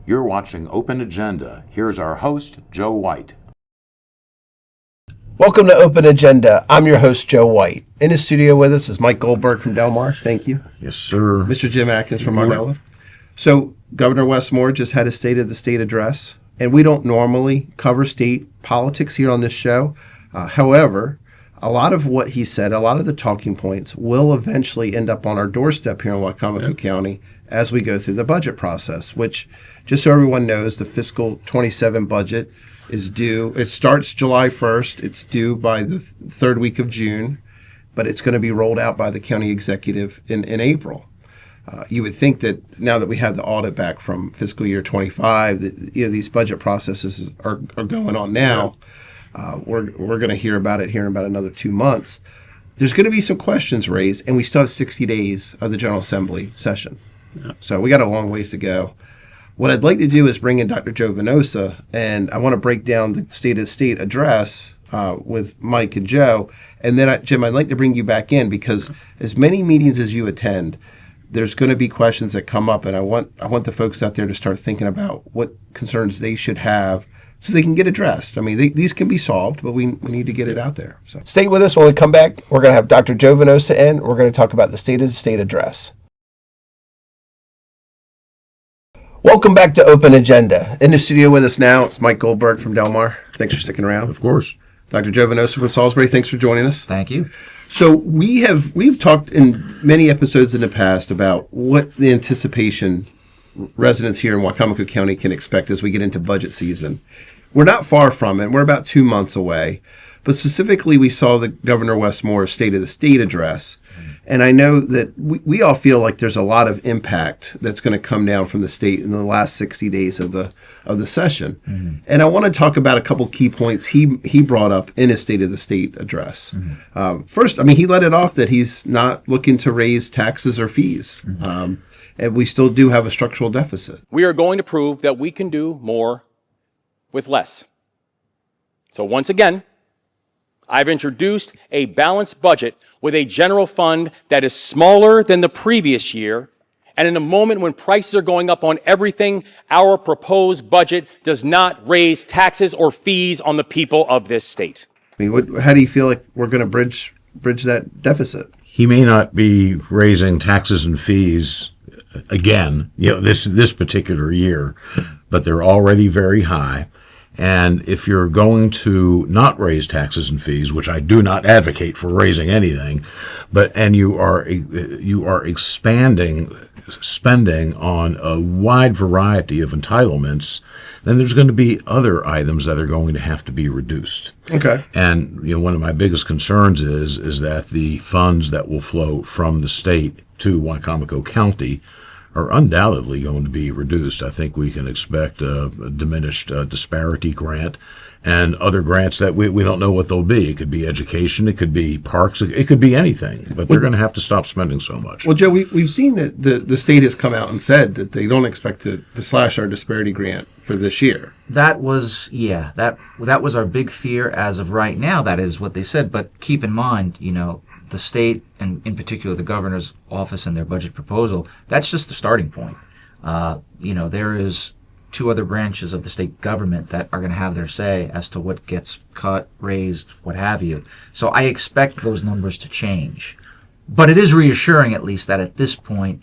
You're watching Open Agenda. Here's our host, Joe White. Welcome to Open Agenda. I'm your host, Joe White. In the studio with us is Mike Goldberg from Del Mar. Thank you. Yes, sir. Mr. Jim Atkins from Ardella. So Governor Westmore just had a State of the State address, and we don't normally cover state politics here on this show. However, a lot of what he said, a lot of the talking points will eventually end up on our doorstep here in Wicomico County as we go through the budget process, which, just so everyone knows, the fiscal 27 budget is due. It starts July 1st. It's due by the third week of June, but it's going to be rolled out by the county executive in April. You would think that now that we have the audit back from fiscal year 25, that, these budget processes are going on now. We're going to hear about it here in about another 2 months. There's going to be some questions raised, and we still have 60 days of the General Assembly session. Yeah. So we got a long ways to go. What I'd like to do is bring in Dr. Joe Venosa, and I want to break down the State of the State address with Mike and Joe. And then, Jim, I'd like to bring you back in because as many meetings as you attend, there's going to be questions that come up, and I want the folks out there to start thinking about what concerns they should have so they can get addressed. I mean, these can be solved, but we need to get it out there. So stay with us. When we come back, we're going to have Dr. Joe Venosa in. We're going to talk about the State of the State address. Welcome back to Open Agenda. In the studio with us now, it's Mike Goldberg from Del Mar. Thanks for sticking around. Of course. Dr. Joe Venosa from Salisbury, thanks for joining us. Thank you. So we've talked in many episodes in the past about what the anticipation residents here in Wicomico County can expect as we get into budget season. We're not far from it. We're about 2 months away. But specifically, we saw the Governor Westmore's State of the State address. And I know that we all feel like there's a lot of impact that's going to come down from the state in the last 60 days of the session. Mm-hmm. And I want to talk about a couple key points he brought up in his State of the State address. Mm-hmm. First, he let it off that he's not looking to raise taxes or fees. Mm-hmm. And we still do have a structural deficit. We are going to prove that we can do more with less. So once again, I've introduced a balanced budget with a general fund that is smaller than the previous year. And in a moment when prices are going up on everything, our proposed budget does not raise taxes or fees on the people of this state. How do you feel like we're going to bridge that deficit? He may not be raising taxes and fees again, this particular year, but they're already very high. And if you're going to not raise taxes and fees, which I do not advocate for raising anything, and you are expanding spending on a wide variety of entitlements, then there's going to be other items that are going to have to be reduced. Okay. And one of my biggest concerns is that the funds that will flow from the state to Wicomico County are undoubtedly going to be reduced. I think we can expect a diminished disparity grant and other grants that we don't know what they'll be. It could be education, it could be parks, it could be anything, but they're going to have to stop spending so much. Well, Joe, we've seen that the state has come out and said that they don't expect to slash our disparity grant for this year. That was our big fear as of right now. That is what they said. But keep in mind, the state, and in particular the governor's office and their budget proposal, that's just the starting point. There is 2 other branches of the state government that are going to have their say as to what gets cut, raised, what have you. So I expect those numbers to change. But it is reassuring, at least, that at this point,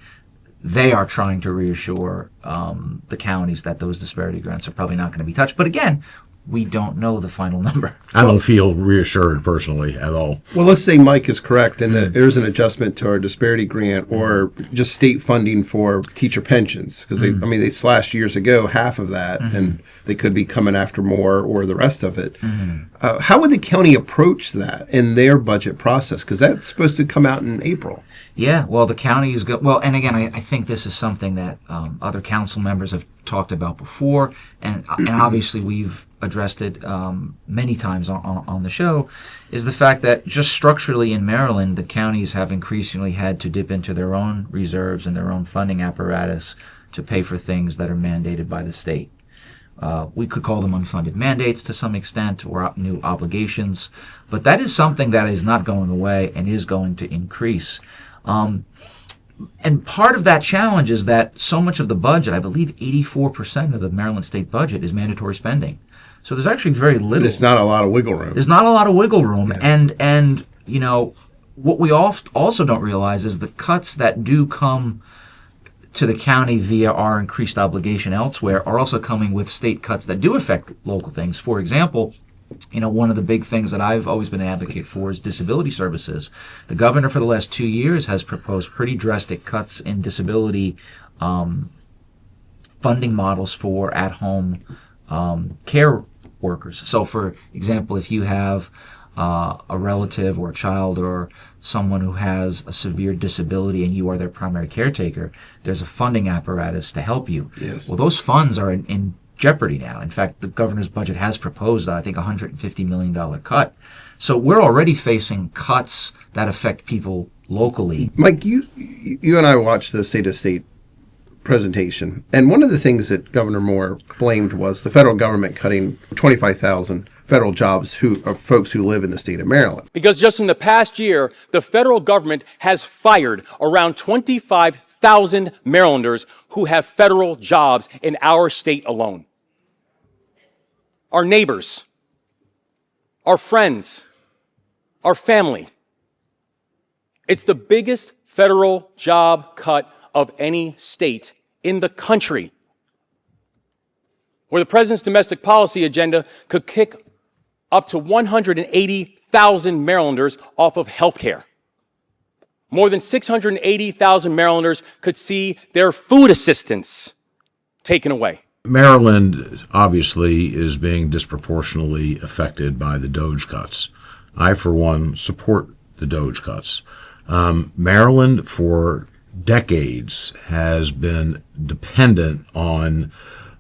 they are trying to reassure the counties that those disparity grants are probably not going to be touched. But again, we don't know the final number. I don't feel reassured personally at all. Well, let's say Mike is correct and that there's an adjustment to our disparity grant or just state funding for teacher pensions because they slashed years ago half of that and they could be coming after more or the rest of it. How would the county approach that in their budget process? Because that's supposed to come out in April. Yeah, well, the county is good. Well, and again, I think this is something that other council members have talked about before, and obviously we've addressed it many times on the show, is the fact that just structurally in Maryland, the counties have increasingly had to dip into their own reserves and their own funding apparatus to pay for things that are mandated by the state. We could call them unfunded mandates to some extent or new obligations, but that is something that is not going away and is going to increase. And part of that challenge is that so much of the budget, I believe 84% of the Maryland state budget is mandatory spending. So there's actually very little. There's not a lot of wiggle room. There's not a lot of wiggle room. Yeah. And you know, what we also don't realize is the cuts that do come to the county via our increased obligation elsewhere are also coming with state cuts that do affect local things. For example, you know, one of the big things that I've always been an advocate for is disability services. The governor for the last 2 years has proposed pretty drastic cuts in disability funding models for at-home care workers. So, for example, if you have a relative or a child or someone who has a severe disability and you are their primary caretaker, there's a funding apparatus to help you. Yes. Well, those funds are in jeopardy now. In fact, the governor's budget has proposed, I think, a $150 million cut. So we're already facing cuts that affect people locally. Mike, you and I watched the State of State presentation, and one of the things that Governor Moore blamed was the federal government cutting 25,000 federal jobs of folks who live in the state of Maryland. Because just in the past year, the federal government has fired around 25,000 Marylanders who have federal jobs in our state alone. Our neighbors, our friends, our family. It's the biggest federal job cut of any state in the country, where the president's domestic policy agenda could kick up to 180,000 Marylanders off of health care. More than 680,000 Marylanders could see their food assistance taken away. Maryland obviously is being disproportionately affected by the DOGE cuts. I, for one, support the DOGE cuts. Maryland, for decades, has been dependent on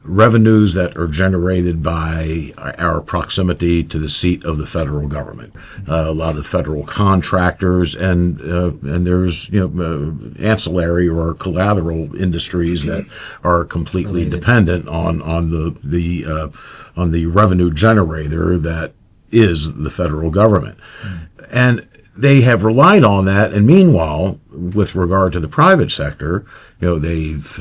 revenues that are generated by our proximity to the seat of the federal government. A lot of the federal contractors and there's ancillary or collateral industries that are completely dependent on the revenue generator that is the federal government. And they have relied on that, and meanwhile, with regard to the private sector, they've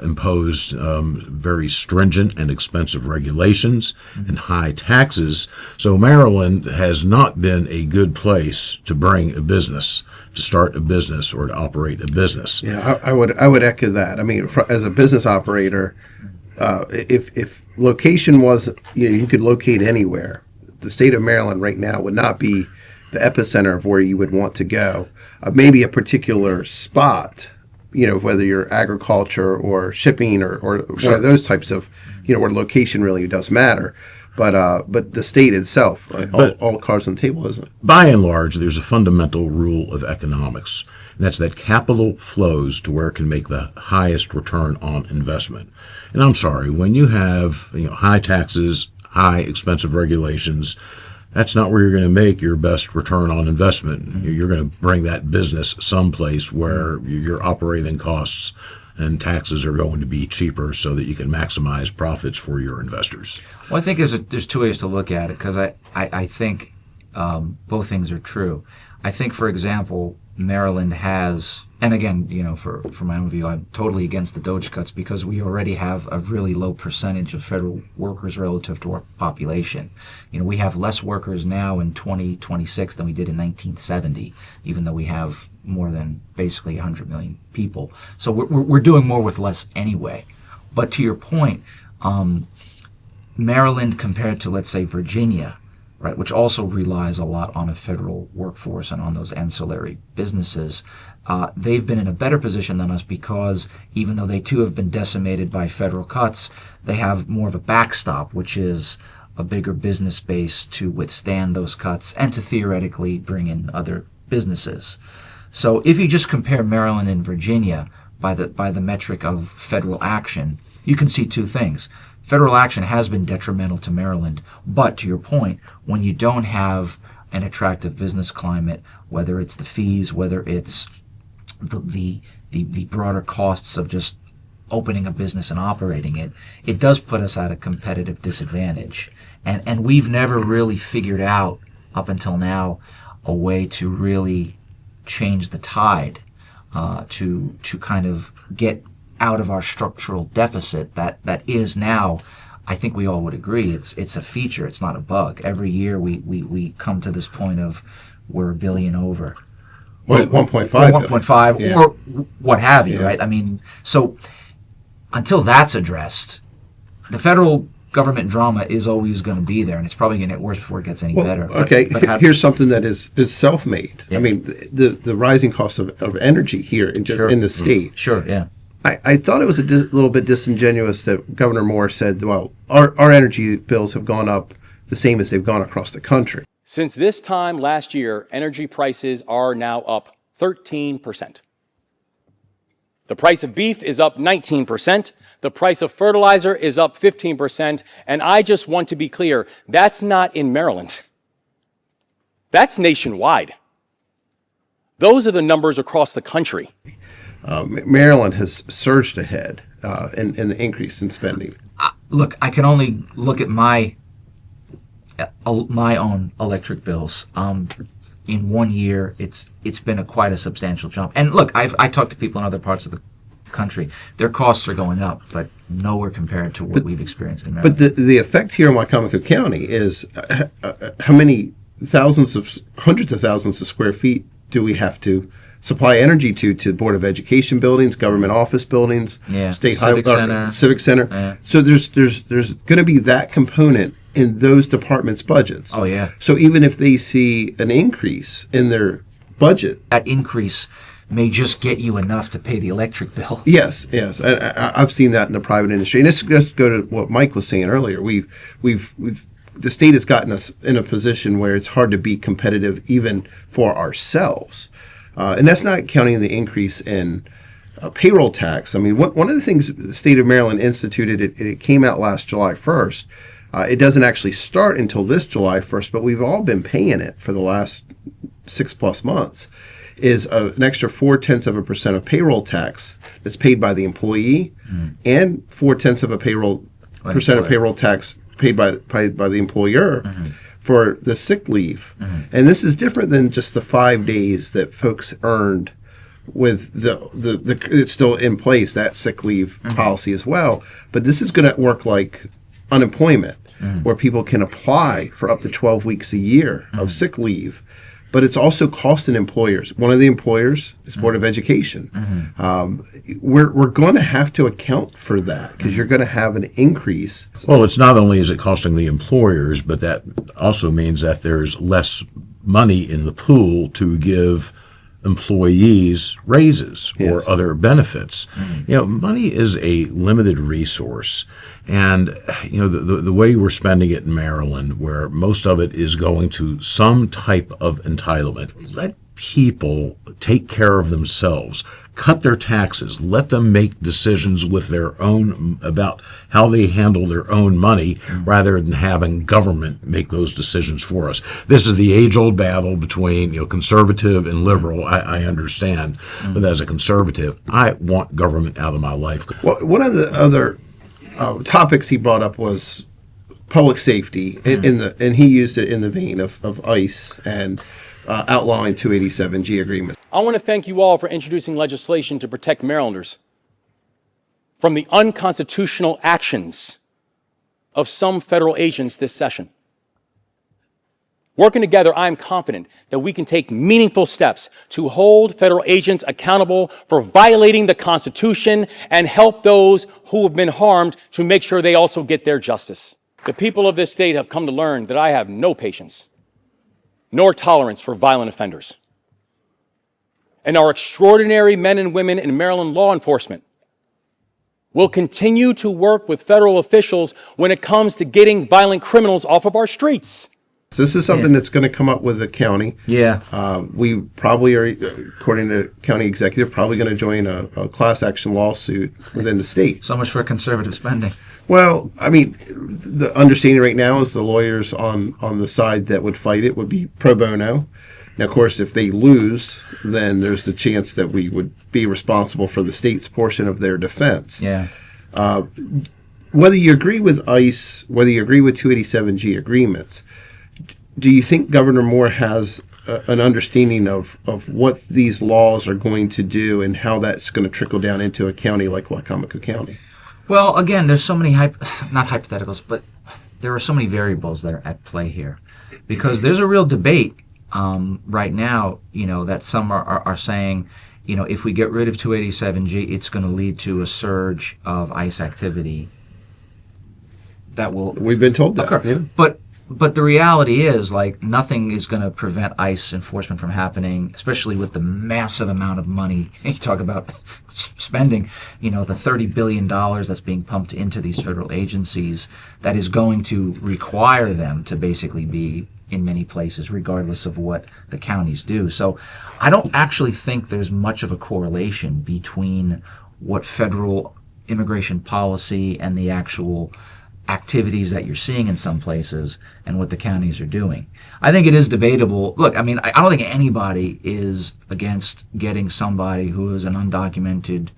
imposed very stringent and expensive regulations and high taxes. So Maryland has not been a good place to bring a business, to start a business, or to operate a business. Yeah, I would echo that. I mean, as a business operator, if location was, you could locate anywhere, the state of Maryland right now would not be the epicenter of where you would want to go. Maybe a particular spot, whether you're agriculture or shipping or Sure. one of those types of, where location really does matter. But the state itself, all cards on the table, isn't it? By and large, there's a fundamental rule of economics, and that's that capital flows to where it can make the highest return on investment. And I'm sorry, when you have high taxes, high expensive regulations, that's not where you're going to make your best return on investment. You're going to bring that business someplace where your operating costs and taxes are going to be cheaper so that you can maximize profits for your investors. Well, I think there's two ways to look at it, because I think both things are true. I think, for example, Maryland has, and again, for my own view, I'm totally against the DOGE cuts because we already have a really low percentage of federal workers relative to our population. We have less workers now in 2026 than we did in 1970, even though we have more than basically 100 million people. So we're doing more with less anyway. But to your point, Maryland compared to, let's say, Virginia, right, which also relies a lot on a federal workforce and on those ancillary businesses, they've been in a better position than us because even though they too have been decimated by federal cuts, they have more of a backstop, which is a bigger business base to withstand those cuts and to theoretically bring in other businesses. So if you just compare Maryland and Virginia by the metric of federal action, you can see two things. Federal action has been detrimental to Maryland, but to your point, when you don't have an attractive business climate, whether it's the fees, whether it's the broader costs of just opening a business and operating it, it does put us at a competitive disadvantage. And we've never really figured out, up until now, a way to really change the tide. to kind of get out of our structural deficit that is now. I think we all would agree it's a feature. It's not a bug. Every year we come to this point of we're $1 billion over. Well, 1.5. 1.5 Yeah. or what have you, Yeah. right? I mean, so until that's addressed, the federal government drama is always going to be there, and it's probably going to get worse before it gets any better. Okay, here's something that is self-made. Yeah. I mean, the rising cost of energy here in the state. Sure, yeah. I thought it was a little bit disingenuous that Governor Moore said, well, our energy bills have gone up the same as they've gone across the country. Since this time last year, energy prices are now up 13%. The price of beef is up 19%. The price of fertilizer is up 15%. And I just want to be clear, that's not in Maryland. That's nationwide. Those are the numbers across the country. Maryland has surged ahead in the increase in spending. Look, I can only look at my own electric bills. In 1 year, it's been quite a substantial jump. And look, I talked to people in other parts of the country. Their costs are going up, but nowhere compared to what we've experienced in Maryland. But the effect here in Wicomico County is how many hundreds of thousands of square feet do we have to supply energy to Board of Education buildings, government office buildings, state civic center. Yeah. So there's going to be that component in those departments' budgets. Oh, yeah. So even if they see an increase in their budget, that increase may just get you enough to pay the electric bill. Yes. I've seen that in the private industry, and let's just go to what Mike was saying earlier. The state has gotten us in a position where it's hard to be competitive even for ourselves. And that's not counting the increase in payroll tax. I mean, one of the things the state of Maryland instituted, it came out last July 1st. It doesn't actually start until this July 1st, but we've all been paying it for the last 6+ months, is an extra 0.4% of payroll tax that's paid by the employee and 0.4% of payroll tax paid by the employer. For the sick leave. And this is different than just the 5 days that folks earned with the it's still in place, that sick leave policy as well. But this is going to work like unemployment, where people can apply for up to 12 weeks a year of sick leave. But it's also costing employers. One of the employers is Board of Education. We're going to have to account for that because you're going to have an increase. Well, it's not only is it costing the employers, but that also means that there's less money in the pool to give employees raises or other benefits. Money is a limited resource. And, the way we're spending it in Maryland, where most of it is going to some type of entitlement, let people take care of themselves, cut their taxes, let them make decisions with their own, about how they handle their own money rather than having government make those decisions for us. This is the age-old battle between, conservative and liberal. I understand, but as a conservative, I want government out of my life. Well, one of the other topics he brought up was public safety, and he used it in the vein of ICE and outlawing 287G agreements. I want to thank you all for introducing legislation to protect Marylanders from the unconstitutional actions of some federal agents this session. Working together, I am confident that we can take meaningful steps to hold federal agents accountable for violating the Constitution and help those who have been harmed to make sure they also get their justice. The people of this state have come to learn that I have no patience nor tolerance for violent offenders. And our extraordinary men and women in Maryland law enforcement will continue to work with federal officials when it comes to getting violent criminals off of our streets. So this is something that's going to come up with the county. We probably are, according to county executive, probably going to join a class action lawsuit within the state. So much for conservative spending. Well, I mean, the understanding right now is the lawyers on the side that would fight it would be pro bono. Now, of course, if they lose, then there's the chance that we would be responsible for the state's portion of their defense. Whether you agree with ICE, whether you agree with 287G agreements, do you think Governor Moore has an understanding of what these laws are going to do and how that's going to trickle down into a county like Wicomico County? Well, again, there's so many not hypotheticals, but there are so many variables that are at play here, because there's a real debate right now. That some are saying, if we get rid of 287G, it's going to lead to a surge of ICE activity that will We've been told that. occur. Yeah. But the reality is, nothing is going to prevent ICE enforcement from happening, especially with the massive amount of money you talk about spending. The $30 billion that's being pumped into these federal agencies, that is going to require them to basically be in many places, regardless of what the counties do. So I don't actually think there's much of a correlation between what federal immigration policy and the actual activities that you're seeing in some places and what the counties are doing. I think it is debatable. Look, I don't think anybody is against getting somebody who is an undocumented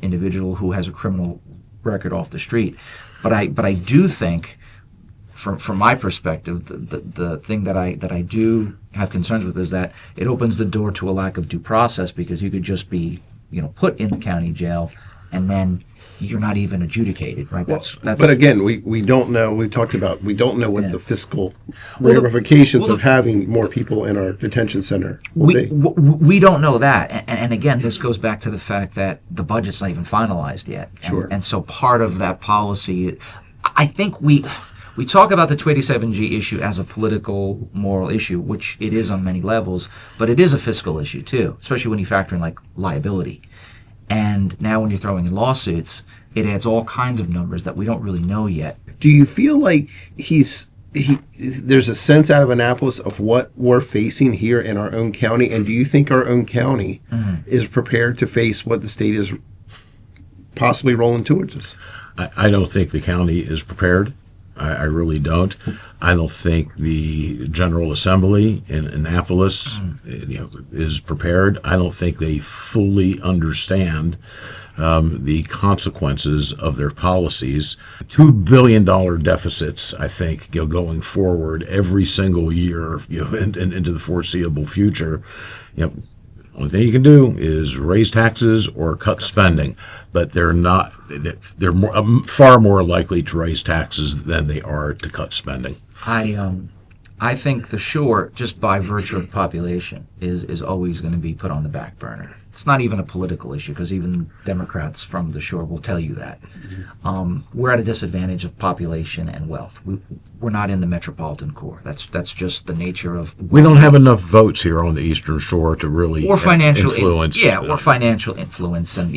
individual who has a criminal record off the street. But I do think, from my perspective, the thing that I do have concerns with is that it opens the door to a lack of due process, because you could just be put in the county jail and then you're not even adjudicated, right? That's But again, we don't know. We talked about we don't know what the fiscal ramifications of having more people in our detention center will be. We don't know that, and again, this goes back to the fact that the budget's not even finalized yet. Sure. And so part of that policy, I think we talk about the 287G issue as a political, moral issue, which it is on many levels, but it is a fiscal issue too, especially when you factor in liability. And now when you're throwing in lawsuits, it adds all kinds of numbers that we don't really know yet. Do you feel like there's a sense out of Annapolis of what we're facing here in our own county? And do you think our own county is prepared to face what the state is possibly rolling towards us? I don't think the county is prepared. I really don't. I don't think the General Assembly in Annapolis is prepared. I don't think they fully understand the consequences of their policies. $2 billion deficits, I think, going forward every single year, into the foreseeable future. Only thing you can do is raise taxes or cut spending, but they're not. They're far more likely to raise taxes than they are to cut spending. I think the shore, just by virtue of the population, is always going to be put on the back burner. It's not even a political issue, because even Democrats from the shore will tell you that. We're at a disadvantage of population and wealth. We're not in the metropolitan core. That's just the nature of. We don't have enough votes here on the Eastern Shore to really or financial influence. or financial influence, and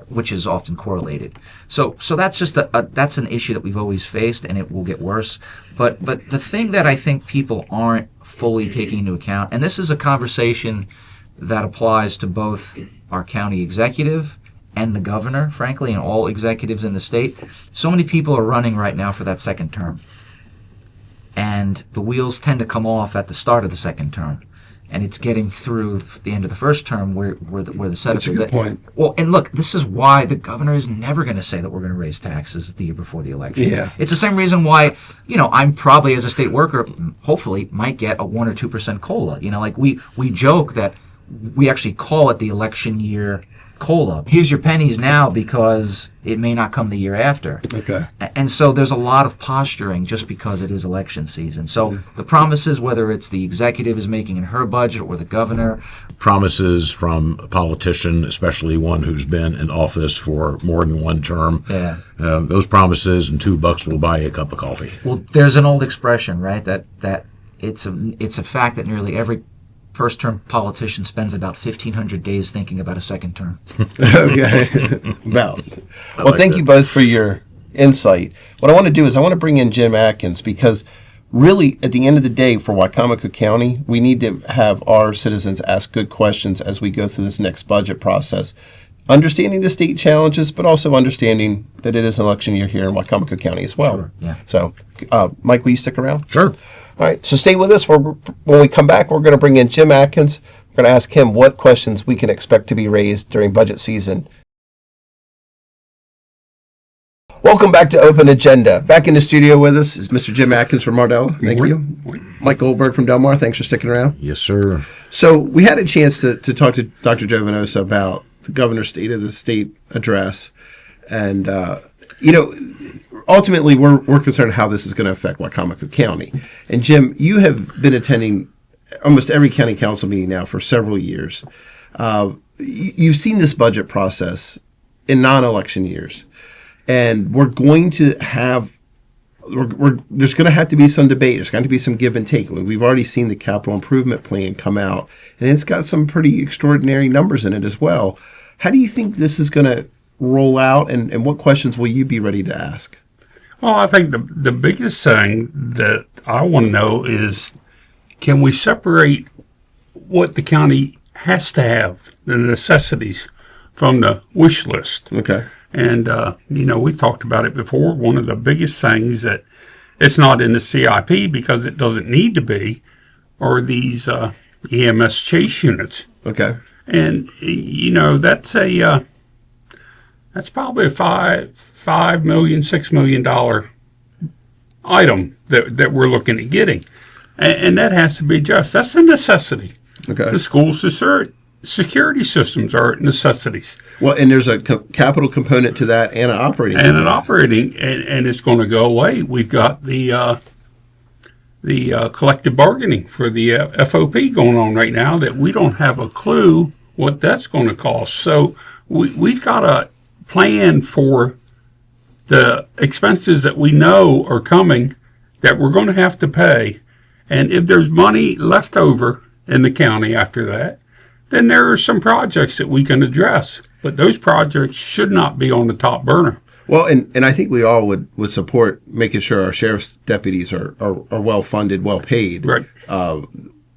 which is often correlated. So that's just that's an issue that we've always faced, and it will get worse. But the thing that I think people aren't fully taking into account, and this is a conversation that applies to both our county executive and the governor, frankly, and all executives in the state. So many people are running right now for that second term. And the wheels tend to come off at the start of the second term. And it's getting through the end of the first term where the setup is. That's a good point. Well, and look, this is why the governor is never going to say that we're going to raise taxes the year before the election. Yeah. It's the same reason why, I'm probably, as a state worker, hopefully might get a 1 or 2% COLA. We joke that we actually call it the election year COLA. Here's your pennies now, because it may not come the year after. Okay. And so there's a lot of posturing just because it is election season. So the promises, whether it's the executive is making in her budget or the governor. Promises from a politician, especially one who's been in office for more than one term. Yeah. Those promises and $2 will buy you a cup of coffee. Well, there's an old expression, right? That it's a fact that nearly every first-term politician spends about 1,500 days thinking about a second term. Okay. Well, thank you both for your insight. What I want to do is I want to bring in Jim Atkins, because really, at the end of the day, for Wicomico County, we need to have our citizens ask good questions as we go through this next budget process. Understanding the state challenges, but also understanding that it is an election year here in Wicomico County as well. Sure, yeah. So, Mike, will you stick around? Sure. All right, so stay with us. When we come back, we're going to bring in Jim Atkins. We're going to ask him what questions we can expect to be raised during budget season. Welcome back to Open Agenda. Back in the studio with us is Mr. Jim Atkins from Mardella. Thank you. Mike Goldberg from Delmar. Thanks for sticking around. Yes, sir. So we had a chance to talk to Dr. Jovanosa about the governor's State of the State address. And, ultimately we're concerned how this is going to affect Wicomico County. And Jim, you have been attending almost every county council meeting now for several years. You've seen this budget process in non-election years. And we're going to have, there's going to have to be some debate. There's going to be some give and take. We've already seen the capital improvement plan come out, and it's got some pretty extraordinary numbers in it as well. How do you think this is going to roll out, and what questions will you be ready to ask? Well, I think the biggest thing that I want to know is, can we separate what the county has to have, the necessities, from the wish list? Okay. And, we've talked about it before. One of the biggest things that it's not in the CIP because it doesn't need to be are these EMS chase units. Okay. And, that's probably a $5 million, $6 million item that we're looking at getting. And that has to be addressed. That's a necessity. Okay. The school security systems are necessities. Well, and there's a capital component to that and an operating. And an operating, and it's going to go away. We've got the collective bargaining for the FOP going on right now that we don't have a clue what that's going to cost. So we've got a plan for the expenses that we know are coming that we're going to have to pay. And if there's money left over in the county after that, then there are some projects that we can address. But those projects should not be on the top burner. Well, and I think we all would support making sure our sheriff's deputies are well funded, well paid. Right.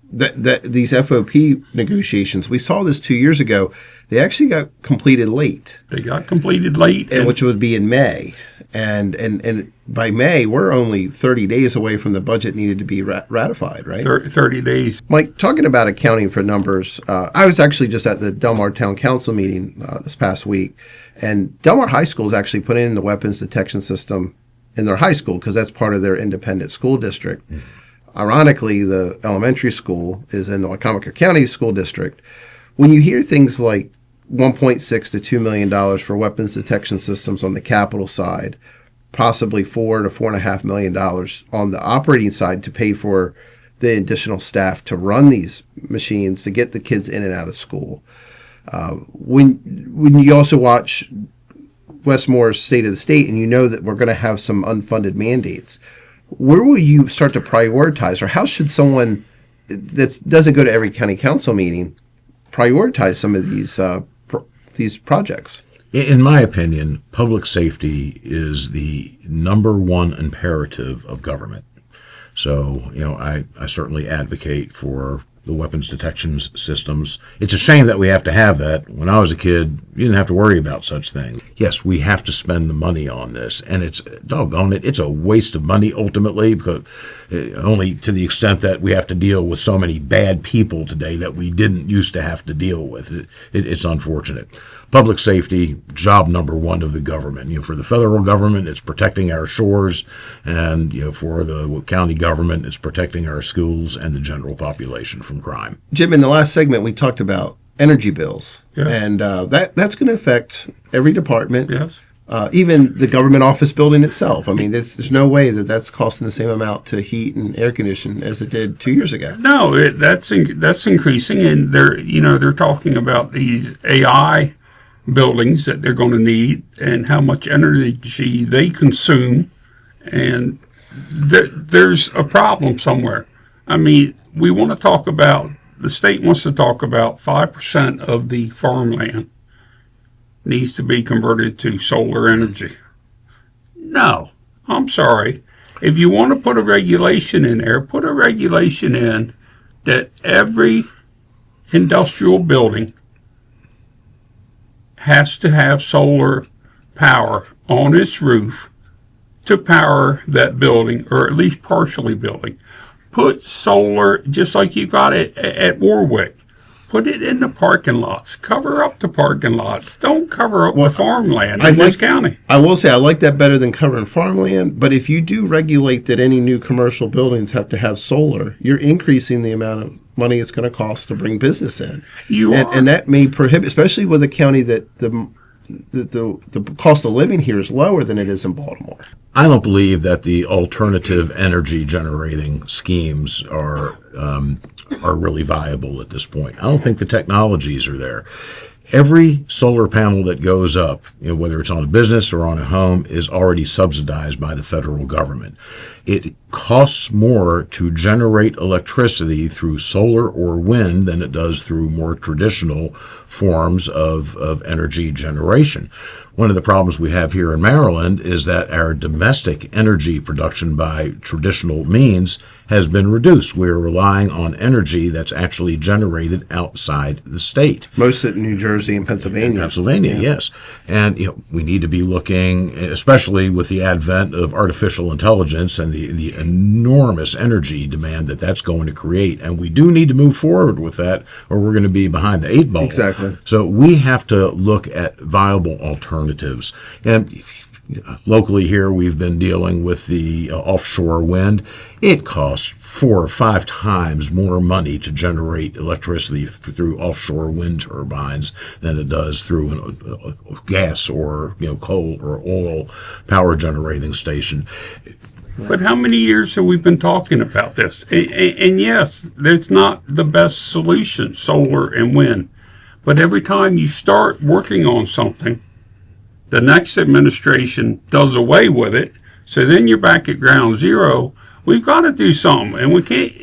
These FOP negotiations, we saw this 2 years ago. They actually got completed late. They got completed late. Which would be in May. And by May, we're only 30 days away from the budget needed to be ratified, right? 30 days. Mike, talking about accounting for numbers, I was actually just at the Delmar Town Council meeting this past week, and Delmar High School is actually putting in the weapons detection system in their high school because that's part of their independent school district. Mm-hmm. Ironically, the elementary school is in the Wicomico County School District. When you hear things like $1.6 to $2 million for weapons detection systems on the capital side, possibly $4 to $4.5 million on the operating side to pay for the additional staff to run these machines to get the kids in and out of school. When you also watch Westmore's State of the State and you know that we're going to have some unfunded mandates, where will you start to prioritize, or how should someone that doesn't go to every county council meeting prioritize some of these projects? In my opinion, public safety is the number one imperative of government. So, I certainly advocate for the weapons detection systems. It's a shame that we have to have that. When I was a kid, you didn't have to worry about such things. Yes, we have to spend the money on this, and it's doggone it, it's a waste of money ultimately, because only to the extent that we have to deal with so many bad people today that we didn't used to have to deal with. It's unfortunate. Public safety, job number one of the government. For the federal government, it's protecting our shores, and for the county government, it's protecting our schools and the general population from crime. Jim, in the last segment, we talked about energy bills, and that's going to affect every department. Yes. Even the government office building itself. I mean, there's no way that's costing the same amount to heat and air condition as it did 2 years ago. No, that's increasing, and they're talking about these AI buildings that they're going to need and how much energy they consume, and there's a problem somewhere. I mean, we want to talk about, the state wants to talk about 5% of the farmland needs to be converted to solar energy. No, I'm sorry. If you want to put a regulation in there, put a regulation in that every industrial building has to have solar power on its roof to power that building, or at least partially building. Put solar, just like you got it at Warwick. Put it in the parking lots. Cover up the parking lots. Don't cover up the farmland I in this like- county. I will say I like that better than covering farmland, but if you do regulate that any new commercial buildings have to have solar, you're increasing the amount of money it's going to cost to bring business in. And that may prohibit, especially with a county that the cost of living here is lower than it is in Baltimore. I don't believe that the alternative energy generating schemes are really viable at this point. I don't think the technologies are there. Every solar panel that goes up, whether it's on a business or on a home, is already subsidized by the federal government. It costs more to generate electricity through solar or wind than it does through more traditional forms of energy generation. One of the problems we have here in Maryland is that our domestic energy production by traditional means has been reduced. We're relying on energy that's actually generated outside the state. Most of it in New Jersey and Pennsylvania. Yes. And we need to be looking, especially with the advent of artificial intelligence and the enormous energy demand that's going to create. And we do need to move forward with that, or we're going to be behind the eight ball. Exactly. So we have to look at viable alternatives. And locally here, we've been dealing with the offshore wind. It costs 4 or 5 times more money to generate electricity through offshore wind turbines than it does through a gas or coal or oil power generating station. But how many years have we been talking about this? And yes, it's not the best solution, solar and wind. But every time you start working on something, the next administration does away with it. So then you're back at ground zero. We've got to do something. And we can't,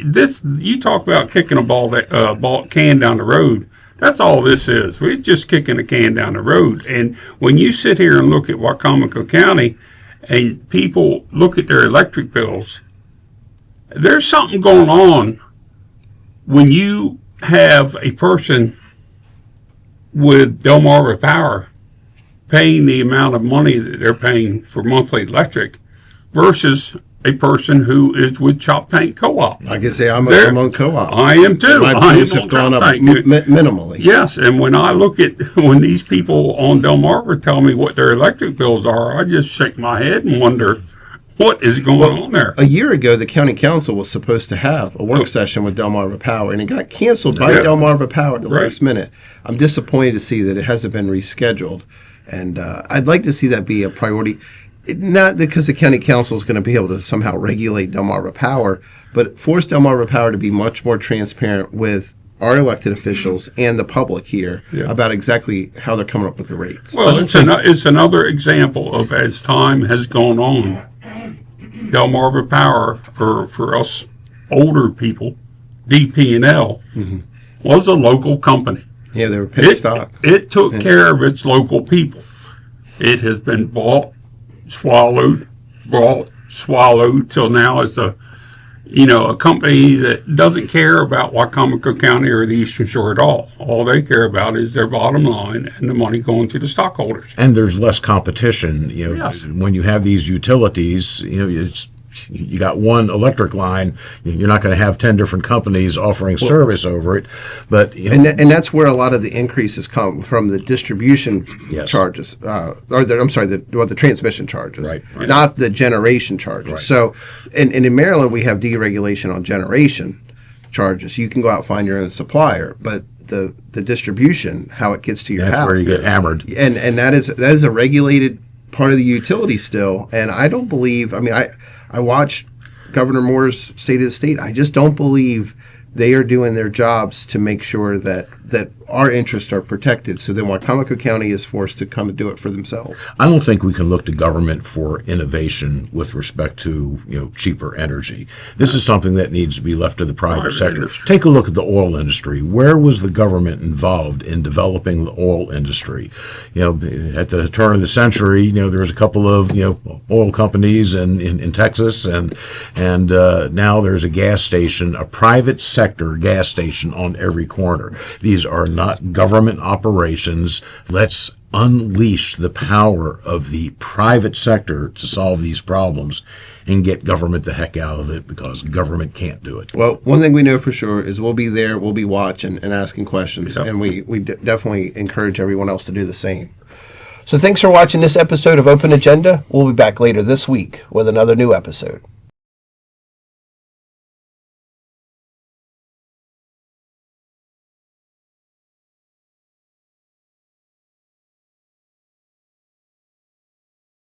you talk about kicking a can down the road. That's all this is. We're just kicking a can down the road. And when you sit here and look at Wicomico County, and people look at their electric bills, there's something going on when you have a person with Delmarva Power paying the amount of money that they're paying for monthly electric versus a person who is with Chop Tank Co-op. I can say I'm on co-op. I am too. My bills have gone up minimally. Yes, and when I look at when these people on Delmarva tell me what their electric bills are, I just shake my head and wonder what is going on there. A year ago, the county council was supposed to have a work session with Delmarva Power, and it got canceled by Delmarva Power at the last minute. I'm disappointed to see that it hasn't been rescheduled, and I'd like to see that be a priority. Not because the county council is going to be able to somehow regulate Delmarva Power, but force Delmarva Power to be much more transparent with our elected officials and the public here about exactly how they're coming up with the rates. Well, it's another example of, as time has gone on, Delmarva Power, for us older people, DP&L, was a local company. Yeah, they were paying stock. It took care of its local people. It has been bought, swallowed till now as a company that doesn't care about Wicomico County or the Eastern Shore at all. All they care about is their bottom line and the money going to the stockholders. And there's less competition. Yes. When you have these utilities, you got one electric line. You're not going to have 10 different companies offering service over it. But and that's where a lot of the increases come from, the distribution charges, the transmission charges, right. Not the generation charges. Right. So, and in Maryland we have deregulation on generation charges. You can go out and find your own supplier, but the distribution, how it gets to your house, that's where you get hammered. And that is a regulated part of the utility still. And I don't believe. I watched Governor Moore's State of the State. I just don't believe they are doing their jobs to make sure that our interests are protected. So then Wicomico County is forced to come and do it for themselves. I don't think we can look to government for innovation with respect to cheaper energy. This is something that needs to be left to the private sector. Industry. Take a look at the oil industry. Where was the government involved in developing the oil industry? At the turn of the century, there was a couple of oil companies in Texas, and now there's a gas station, a private sector gas station on every corner. These are not government operations. Let's unleash the power of the private sector to solve these problems and get government the heck out of it, because government can't do it. Well, one thing we know for sure is we'll be there, we'll be watching and asking questions, Yep. and we definitely encourage everyone else to do the same. So thanks for watching this episode of Open Agenda. We'll be back later this week with another new episode.